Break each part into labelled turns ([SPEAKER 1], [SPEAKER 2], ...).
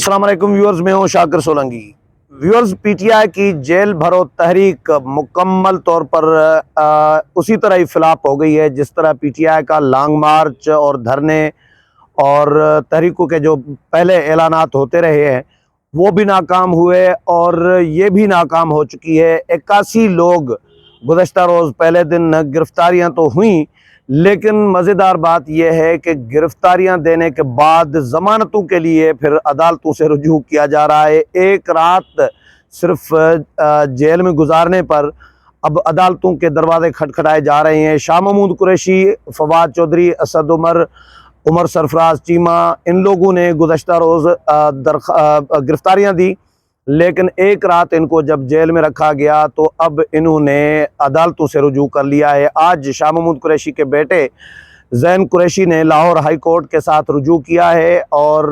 [SPEAKER 1] अस्सलाम वालेकुम व्यूअर्स, मैं हूं शाकिर सोलंकी। व्यूअर्स, पीटीआई की जेल भरो तहरीक मुकम्मल तौर पर उसी तरह ही फ्लॉप हो गई है जिस तरह पीटीआई का लॉन्ग मार्च और धरने और तहरीकों के जो पहले ऐलानात होते रहे हैं वो भी नाकाम हुए और ये भी नाकाम हो चुकी है। 81 लोग गुज़श्ता रोज़ पहले दिन गिरफ्तारियां तो हुई, लेकिन मज़ेदार बात यह है कि गिरफ्तारियां देने के बाद ज़मानतों के लिए फिर अदालतों से रुजू किया जा रहा है। एक रात सिर्फ जेल में गुजारने पर अब अदालतों के दरवाजे खटखटाए जा रहे हैं। शाह महमूद कुरैशी, फवाद चौधरी, असद उमर सरफराज चीमा, इन लोगों ने गुज़श्ता रोज़ गिरफ्तारियां दी, लेकिन एक रात इनको जब जेल में रखा गया तो अब इन्होंने अदालतों से रुजू कर लिया है। आज शाह महमूद कुरैशी के बेटे ज़ैन कुरैशी ने लाहौर हाई कोर्ट के साथ रुजू किया है और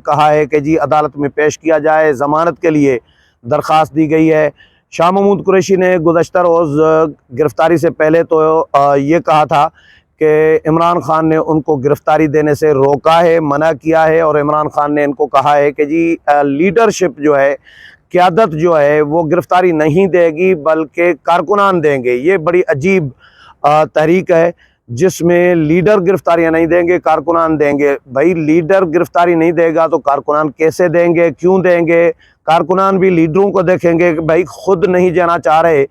[SPEAKER 1] कहा है कि जी अदालत में पेश किया जाए, ज़मानत के लिए दरख्वास्त दी गई है। शाह महमूद कुरैशी ने गुज़श्ता रोज़ गिरफ़्तारी से पहले तो ये कहा था कि इमरान खान ने उनको गिरफ़्तारी देने से रोका है, मना किया है, और इमरान खान ने इनको कहा है कि जी लीडरशिप जो है, क़यादत जो है, वो गिरफ़्तारी नहीं देगी बल्कि कारकुनान देंगे। ये बड़ी अजीब तहरीक है जिसमें लीडर गिरफ़्तारियाँ नहीं देंगे, कारकुनान देंगे। भाई, लीडर गिरफ़्तारी नहीं देगा तो कारकुनान कैसे देंगे, क्यों देंगे? कारकुनान भी लीडरों को देखेंगे कि भाई खुद नहीं जाना चाह रहे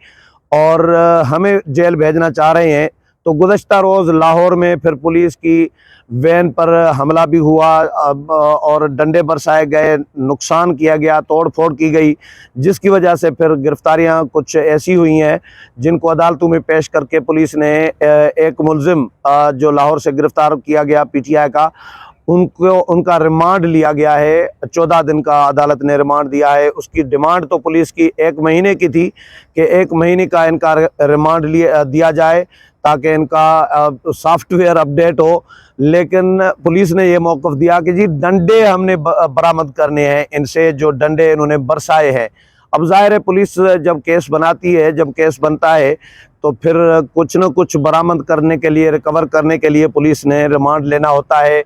[SPEAKER 1] और हमें जेल भेजना चाह रहे हैं। तो गुज़श्ता रोज़ लाहौर में फिर पुलिस की वैन पर हमला भी हुआ और डंडे बरसाए गए, नुकसान किया गया, तोड़ फोड़ की गई, जिसकी वजह से फिर गिरफ़्तारियां कुछ ऐसी हुई हैं जिनको अदालतों में पेश करके पुलिस ने एक मुलजिम जो लाहौर से गिरफ़्तार किया गया पीटीआई का, उनका रिमांड लिया गया है। 14 दिन का अदालत ने रिमांड दिया है। उसकी डिमांड तो पुलिस की 1 महीने की थी कि 1 महीने का इनका रिमांड दिया जाए ताकि इनका सॉफ्टवेयर अपडेट हो, लेकिन पुलिस ने ये मौक़िफ़ दिया कि जी डंडे हमने बरामद करने हैं इनसे, जो डंडे इन्होंने बरसाए हैं। अब ज़ाहिर है पुलिस जब केस बनाती है, जब केस बनता है तो फिर कुछ न कुछ बरामद करने के लिए, रिकवर करने के लिए पुलिस ने रिमांड लेना होता है।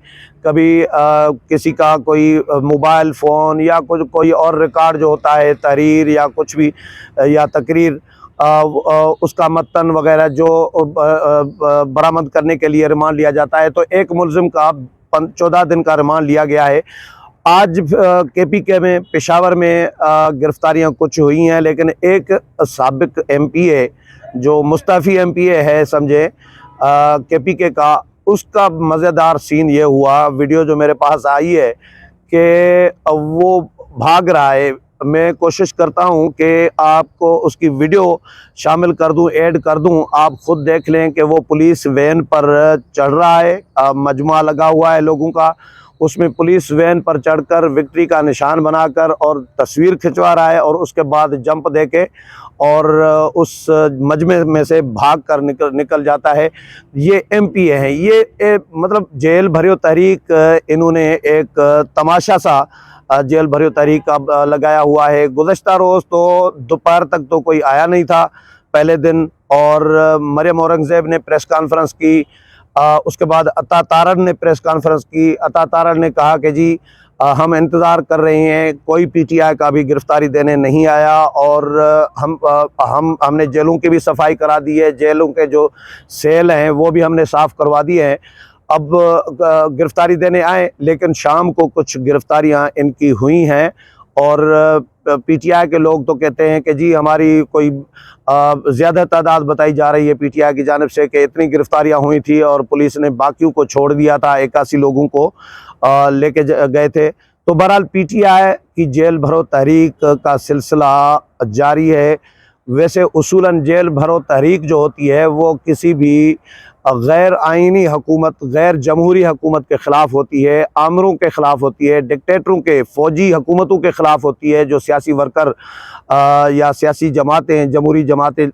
[SPEAKER 1] कभी किसी का कोई मोबाइल फ़ोन या कुछ कोई और रिकॉर्ड जो होता है, तहरीर या कुछ भी या तकरीर, उसका मतन वगैरह जो बरामद करने के लिए रिमांड लिया जाता है। तो एक मुलजिम का 14 दिन का रिमांड लिया गया है। आज केपीके में, पेशावर में गिरफ़्तारियां कुछ हुई हैं, लेकिन एक साबिक एमपीए जो मुस्तफ़ी एमपीए है समझे केपीके का, उसका मज़ेदार सीन ये हुआ, वीडियो जो मेरे पास आई है कि वो भाग रहा है। मैं कोशिश करता हूं कि आपको उसकी वीडियो शामिल कर दूं, ऐड कर दूं, आप खुद देख लें कि वो पुलिस वैन पर चढ़ रहा है, मजमा लगा हुआ है लोगों का, उसमें पुलिस वैन पर चढ़कर विक्ट्री का निशान बनाकर और तस्वीर खिंचवा रहा है और उसके बाद जंप देके और उस मजमे में से भाग कर निकल जाता है। ये एमपीए हैं। ये मतलब जेल भरियो तहरीक, इन्होंने एक तमाशा सा जेल भरियो तहरीक का लगाया हुआ है। गुज़श्ता रोज़ तो दोपहर तक तो कोई आया नहीं था पहले दिन, और मरियम औरंगज़ेब ने प्रेस कॉन्फ्रेंस की, उसके बाद अता तारड़ ने प्रेस कॉन्फ्रेंस की। अता तारड़ ने कहा कि जी हम इंतज़ार कर रहे हैं, कोई पीटीआई का भी गिरफ़्तारी देने नहीं आया, और हमने जेलों की भी सफाई करा दी है, जेलों के जो सेल हैं वो भी हमने साफ़ करवा दिए हैं। अब गिरफ़्तारी देने आए, लेकिन शाम को कुछ गिरफ़्तारियां इनकी हुई हैं और पीटीआई के लोग तो कहते हैं कि जी हमारी कोई ज़्यादा तादाद बताई जा रही है पीटीआई की जानिब से कि इतनी गिरफ़्तारियां हुई थी और पुलिस ने बाकियों को छोड़ दिया था, 81 लोगों को लेके गए थे। तो बहरहाल पीटीआई की जेल भरो तहरीक का सिलसिला जारी है। वैसे उसूलन जेल भरो तहरीक जो होती है वो किसी भी गैर आइनी हुकूमत, गैर जमहूरी हुकूमत के ख़िलाफ़ होती है, आमरों के ख़िलाफ़ होती है, डिक्टेटरों के, फ़ौजी हुकूमतों के ख़िलाफ़ होती है, जो सियासी वर्कर या सियासी जमातें, जमहूरी जमातें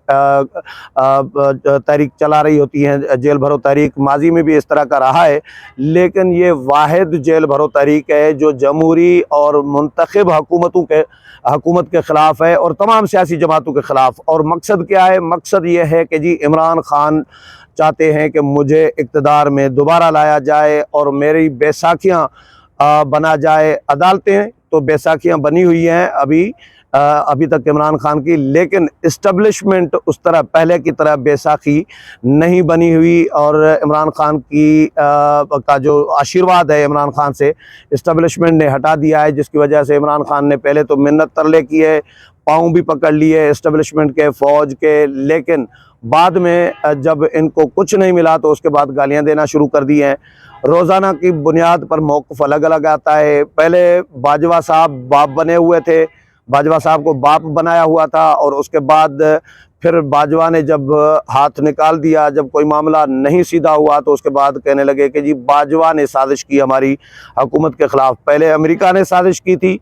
[SPEAKER 1] तहरीक चला रही होती हैं। जेल भरो तहरीक माजी में भी इस तरह का रहा है, लेकिन ये वाहिद जेल भरो तहरीक है जो जमहूरी और मुंतखब हुकूमत के ख़िलाफ़ है और तमाम सियासी जमातों के ख़िलाफ़। और मकसद क्या है? मकसद ये है कि जी इमरान खान चाहते हैं कि मुझे इक़्तिदार में दोबारा लाया जाए और मेरी बैसाखियाँ बना जाए। अदालतें تو بیساکھیاں بنی ہوئی ہیں ابھی تک عمران خان کی، لیکن اسٹیبلشمنٹ اس طرح پہلے کی طرح بیساکھی نہیں بنی ہوئی، اور عمران خان کا جو آشیرواد ہے عمران خان سے اسٹیبلشمنٹ نے ہٹا دیا ہے، جس کی وجہ سے عمران خان نے پہلے تو منت ترلے کیے، پاؤں بھی پکڑ لیے اسٹیبلشمنٹ کے، فوج کے، لیکن بعد میں جب ان کو کچھ نہیں ملا تو اس کے بعد گالیاں دینا شروع کر دی ہیں۔ روزانہ کی بنیاد پر موقف الگ الگ آتا ہے۔ پہلے باجوہ صاحب باپ بنے ہوئے تھے، باجوہ صاحب کو باپ بنایا ہوا تھا، اور اس کے بعد پھر باجوہ نے جب ہاتھ نکال دیا، جب کوئی معاملہ نہیں سیدھا ہوا تو اس کے بعد کہنے لگے کہ جی باجوہ نے سازش کی ہماری حکومت کے خلاف۔ پہلے امریکہ نے سازش کی تھی،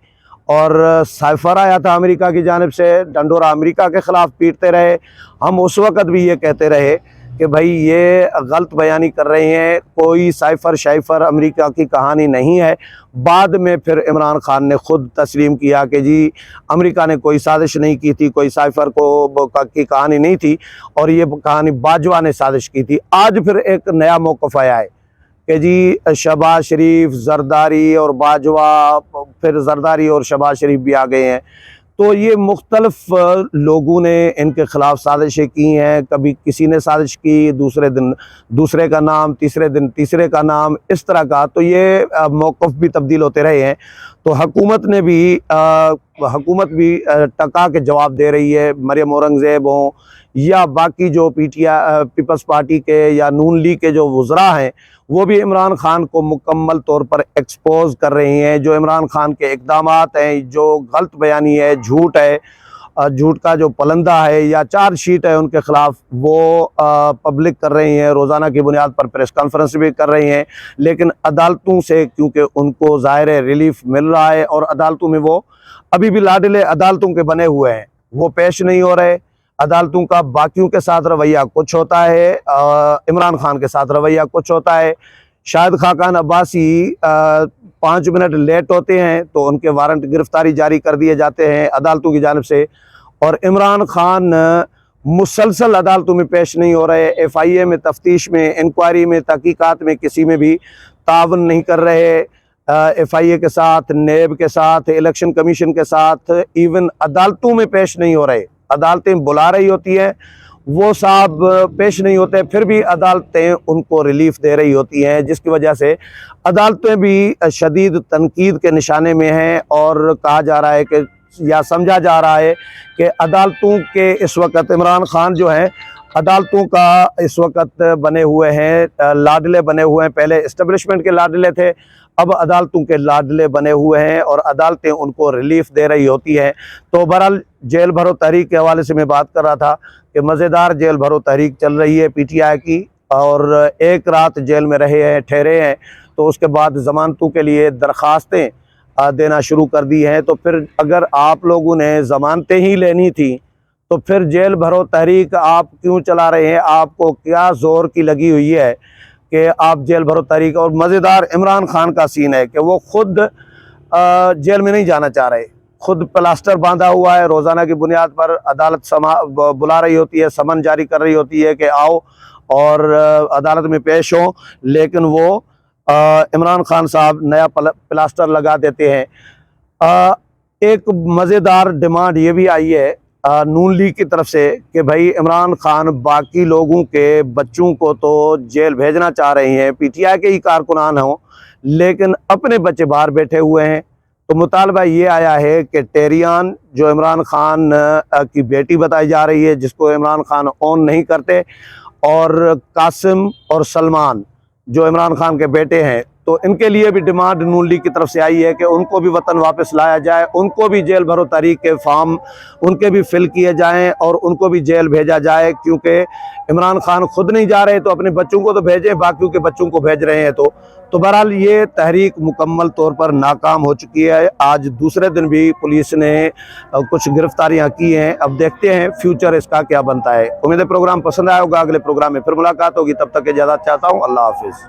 [SPEAKER 1] اور سائفر آیا تھا امریکہ کی جانب سے، ڈنڈورا امریکہ کے خلاف پیٹتے رہے۔ ہم اس وقت بھی یہ کہتے رہے کہ بھائی یہ غلط بیانی کر رہے ہیں، کوئی سائفر شائفر امریکہ کی کہانی نہیں ہے۔ بعد میں پھر عمران خان نے خود تسلیم کیا کہ جی امریکہ نے کوئی سازش نہیں کی تھی، کوئی سائفر کی کہانی نہیں تھی، اور یہ کہانی باجوہ نے سازش کی تھی۔ آج پھر ایک نیا موقف آیا ہے کہ جی شہباز شریف، زرداری اور باجوہ، پھر زرداری اور شہباز شریف بھی آ گئے ہیں، تو یہ مختلف لوگوں نے ان کے خلاف سازشیں کی ہیں۔ کبھی کسی نے سازش کی، دوسرے دن دوسرے کا نام، تیسرے دن تیسرے کا نام، اس طرح کا، تو یہ موقف بھی تبدیل ہوتے رہے ہیں۔ تو حکومت بھی ٹکا کے جواب دے رہی ہے، مریم اورنگزیب ہوں یا باقی جو پیپلز پارٹی کے یا نون لیگ کے جو وزراء ہیں، وہ بھی عمران خان کو مکمل طور پر ایکسپوز کر رہی ہیں۔ جو عمران خان کے اقدامات ہیں، جو غلط بیانی ہے، جھوٹ ہے، جھوٹ کا جو پلندہ ہے یا چارج شیٹ ہے ان کے خلاف، وہ پبلک کر رہی ہیں، روزانہ کی بنیاد پر پریس کانفرنس بھی کر رہی ہیں، لیکن عدالتوں سے کیونکہ ان کو ظاہر ریلیف مل رہا ہے، اور عدالتوں میں وہ ابھی بھی لاڈلے عدالتوں کے بنے ہوئے ہیں، وہ پیش نہیں ہو رہے۔ عدالتوں کا باقیوں کے ساتھ رویہ کچھ ہوتا ہے، عمران خان کے ساتھ رویہ کچھ ہوتا ہے۔ شاہد خاقان عباسی 5 منٹ لیٹ ہوتے ہیں تو ان کے وارنٹ گرفتاری جاری کر دیے جاتے ہیں عدالتوں کی جانب سے، اور عمران خان مسلسل عدالتوں میں پیش نہیں ہو رہے، FIA میں، تفتیش میں، انکوائری میں، تحقیقات میں کسی میں بھی تعاون نہیں کر رہے۔ FIA کے ساتھ، نیب کے ساتھ، الیکشن کمیشن کے ساتھ، ایون عدالتوں میں پیش نہیں ہو رہے۔ عدالتیں بلا رہی ہوتی ہیں، وہ صاحب پیش نہیں ہوتے، پھر بھی عدالتیں ان کو ریلیف دے رہی ہوتی ہیں، جس کی وجہ سے عدالتیں بھی شدید تنقید کے نشانے میں ہیں، اور کہا جا رہا ہے کہ یا سمجھا جا رہا ہے کہ عدالتوں کے اس وقت عمران خان جو ہیں عدالتوں کا اس وقت بنے ہوئے ہیں، لاڈلے بنے ہوئے ہیں۔ پہلے اسٹیبلشمنٹ کے لاڈلے تھے، اب عدالتوں کے لاڈلے بنے ہوئے ہیں، اور عدالتیں ان کو ریلیف دے رہی ہوتی ہیں۔ تو بہرحال جیل بھرو تحریک کے حوالے سے میں بات کر رہا تھا کہ مزیدار جیل بھرو تحریک چل رہی ہے PTI کی، اور ایک رات جیل میں رہے ہیں، ٹھہرے ہیں، تو اس کے بعد ضمانتوں کے لیے درخواستیں دینا شروع کر دی ہیں۔ تو پھر اگر آپ لوگوں نے ضمانتیں ہی لینی تھی تو پھر جیل بھرو تحریک آپ کیوں چلا رہے ہیں؟ آپ کو کیا زور کی لگی ہوئی ہے کہ آپ جیل بھرو تحریک؟ اور مزیدار عمران خان کا سین ہے کہ وہ خود جیل میں نہیں جانا چاہ رہے، خود پلاسٹر باندھا ہوا ہے، روزانہ کی بنیاد پر عدالت بلا رہی ہوتی ہے، سمن جاری کر رہی ہوتی ہے کہ آؤ اور عدالت میں پیش ہوں، لیکن وہ عمران خان صاحب نیا پلاسٹر لگا دیتے ہیں۔ ایک مزیدار ڈیمانڈ یہ بھی آئی ہے نون لیگ کی طرف سے کہ بھائی عمران خان باقی لوگوں کے بچوں کو تو جیل بھیجنا چاہ رہے ہیں، PTI کے ہی کارکنان ہوں، لیکن اپنے بچے باہر بیٹھے ہوئے ہیں۔ تو مطالبہ یہ آیا ہے کہ ٹیریان جو عمران خان کی بیٹی بتائی جا رہی ہے، جس کو عمران خان اون نہیں کرتے، اور قاسم اور سلمان جو عمران خان کے بیٹے ہیں، تو ان کے لیے بھی ڈیمانڈ نون لیگ کی طرف سے آئی ہے کہ ان کو بھی وطن واپس لایا جائے، ان کو بھی جیل بھرو تحریک کے فارم ان کے بھی فل کیے جائیں، اور ان کو بھی جیل بھیجا جائے، کیونکہ عمران خان خود نہیں جا رہے تو اپنے بچوں کو تو بھیجیں، باقیوں کے بچوں کو بھیج رہے ہیں۔ تو بہرحال یہ تحریک مکمل طور پر ناکام ہو چکی ہے۔ آج دوسرے دن بھی پولیس نے کچھ گرفتاریاں کی ہیں، اب دیکھتے ہیں فیوچر اس کا کیا بنتا ہے۔ امید ہے پروگرام پسند آیا ہوگا، اگلے پروگرام میں پھر ملاقات ہوگی، تب تک اجازت چاہتا ہوں، اللہ حافظ۔